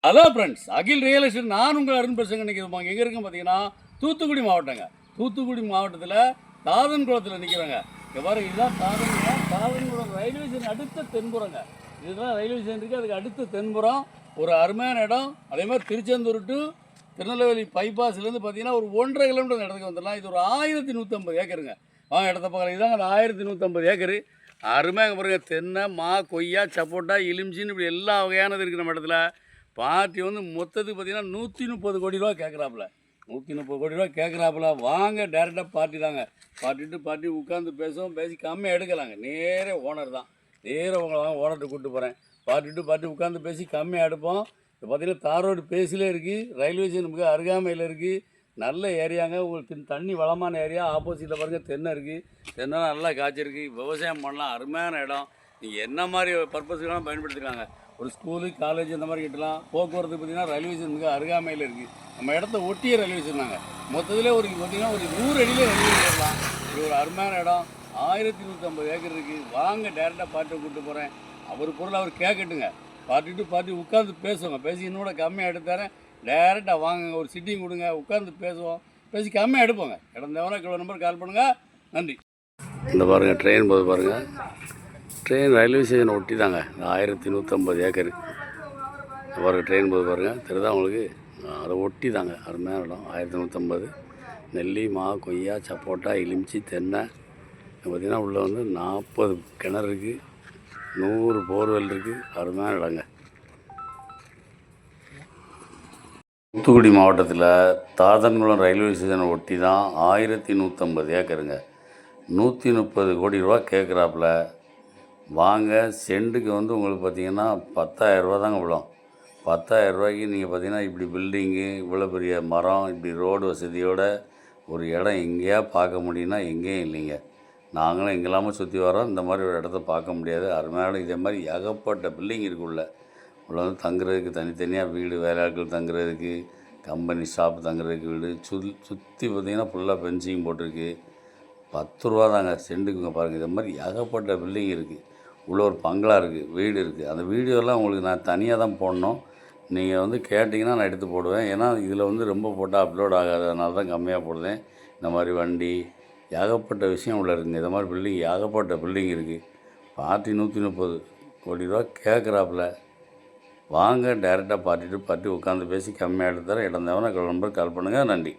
Hello friends, அகில் real estate நான் உங்கள் அருண் பேசுங்க. நிற்கிறோம் எங்கே இருக்குன்னு பார்த்தீங்கன்னா தூத்துக்குடி மாவட்டங்க. தூத்துக்குடி மாவட்டத்தில் தாதன்குளத்தில் நிற்கிறாங்க. இங்கே பாருங்க, இதுதான் தாதன்குளம் ரயில்வே ஸ்டேஷன் அடுத்த தென்புறங்க. இதுதான் ரயில்வே ஸ்டேஷன் இருக்குது, அதுக்கு அடுத்த தென்புறம் ஒரு அருமையான இடம். அதே மாதிரி திருச்செந்தூர் டு திருநெல்வேலி பைபாஸ்லேருந்து பார்த்தீங்கன்னா ஒரு 1.5 கிலோமீட்டர் இடத்துக்கு வந்துடலாம். இது ஒரு 1150 ஏக்கருங்க. வாங்க இடத்த பார்க்கலாம். இதுதாங்க அந்த 1150 ஏக்கரு. அருமையாக பாருங்க, தென்னை, மா, கொய்யா, சப்போட்டா, இலிமிச்சின்னு இப்படி எல்லா வகையானது இருக்குது நம்ம இடத்துல. பார்ட்டி வந்து மொத்தத்துக்கு பார்த்தீங்கன்னா 130 கோடி ரூபா கேட்குறாப்புல. 130 கோடி ரூபா கேட்குறாப்புல. வாங்க டேரெக்டாக பார்ட்டி தாங்க. பார்ட்டி உட்காந்து பேசி கம்மியாக எடுக்கலாங்க. நேரே ஓனர் தான். நேராக உங்களை வாங்க ஓனர்கிட்ட கூப்பிட்டு போகிறேன். பார்ட்டி உட்காந்து பேசி கம்மியாக எடுப்போம். இப்போ பார்த்தீங்கன்னா தார் ரோடு பேசிலே இருக்குது. ரயில்வே ஸ்டேஷனுக்கு அருகாமையில் இருக்குது. நல்ல ஏரியாங்க. உங்களுக்கு தண்ணி வளமான ஏரியா. ஆப்போசிட்டில் பாருங்கள் தென்னை இருக்குது. தென்னை நல்லா காய்ச்சிருக்கு. விவசாயம் பண்ணலாம். அருமையான இடம். நீங்கள் என்ன மாதிரி பர்பஸுக்கெல்லாம் பயன்படுத்திக்கலாங்க. ஒரு ஸ்கூலு, காலேஜ் இந்த மாதிரி கட்டலாம். போக்குவரத்து பார்த்திங்கன்னா ரயில்வே ஸ்டேஷன் மிக அருகாமையில் இருக்குது. நம்ம இடத்த ஒட்டிய ரயில்வே ஸ்டேஷனாங்க. மொத்தத்திலே ஒரு பார்த்திங்கன்னா ஒரு 100 அடியிலே ரயில்வே ஸ்டேஷன். இது ஒரு அருமையான இடம். 1150 ஏக்கர் இருக்குது. வாங்க டேரெக்டாக பார்ட்டியை கூப்பிட்டு போகிறேன். அவர் பொருள் அவர் கேட்கட்டுங்க. பார்ட்டி உட்காந்து பேசுவோங்க. பேசி இன்னோட கம்மியாக எடுத்தாரேன். டேரெக்டாக வாங்க, ஒரு சிட்டிங் கொடுங்க, உட்காந்து பேசுவோம். பேசி கம்மியாக எடுப்போங்க. இடம் தேவைன்னா கிலோ நம்பர் கால் பண்ணுங்கள். நன்றி. இந்த பாருங்கள், ட்ரெயின் போது பாருங்கள். ட்ரெயின் ரயில்வே ஸ்டேஷனை ஒட்டி தாங்க. 1150 ஏக்கரு பாருங்கள். ட்ரெயின் போது பாருங்கள், தெரியுதா உங்களுக்கு? அதை ஒட்டி தாங்க. அருமையான இடம். 1150. நெல்லி, மா, கொய்யா, சப்போட்டா, இலிமிச்சி, தென்னை. பார்த்திங்கன்னா உள்ளே வந்து 40 கிணறு இருக்குது. 100 போர்வெல் இருக்குது. அருமையான இடங்க. தூத்துக்குடி மாவட்டத்தில் தாதன்குளம் ரயில்வே ஸ்டேஷனை ஒட்டி தான் 1150 ஏக்கருங்க. 130 கோடி ரூபா கேட்குறாப்புல. வாங்க, செண்டுக்கு வந்து உங்களுக்கு பார்த்திங்கன்னா 10,000 ரூபா தாங்க விழும். 10,000 ரூபாய்க்கு நீங்கள் பார்த்திங்கன்னா இப்படி பில்டிங்கு, இவ்வளோ பெரிய மரம், இப்படி ரோடு வசதியோட ஒரு இடம் எங்கேயா பார்க்க முடியும்னா எங்கேயும் இல்லைங்க. நாங்களும் எங்கெல்லாமல் சுற்றி வரோம். இந்த மாதிரி ஒரு இடத்த பார்க்க முடியாது. அருமையான இதே மாதிரி ஏகப்பட்ட பில்டிங் இருக்குள்ள. உள்ள வந்து தங்குறதுக்கு தனித்தனியாக வீடு, வேலையாட்கள் தங்குறதுக்கு, கம்பெனி ஸ்டாஃப் தங்குறதுக்கு வீடு, சுற்றி பார்த்திங்கன்னா ஃபுல்லாக ஃபென்சிங் போட்டிருக்கு. 10 ரூபா தாங்க செண்டுக்குங்க. பாருங்கள், இது மாதிரி ஏகப்பட்ட பில்டிங் இருக்குது. உள்ள ஒரு பங்களா இருக்குது, வீடு இருக்குது. அந்த வீடியோலாம் உங்களுக்கு நான் தனியாக தான் போடணும். நீங்கள் வந்து கேட்டிங்கன்னா நான் எடுத்து போடுவேன். ஏன்னா இதில் வந்து ரொம்ப போட்டால் அப்லோட் ஆகாது. அதனால தான் கம்மியாக போடுவேன். இந்த மாதிரி வண்டி ஏகப்பட்ட விஷயம் உள்ள இருக்குங்க. இந்த மாதிரி பில்டிங் ஏகப்பட்ட பில்டிங் இருக்குது. பார்ட்டி 130 கோடி ரூபா கேட்குறாப்புல. வாங்க டேரெக்டாக பார்ட்டி உட்காந்து பேசி கம்மியாக எடுத்து தரேன். இடம் தேவைன்னா நம்பர் கால் பண்ணுங்கள். நன்றி.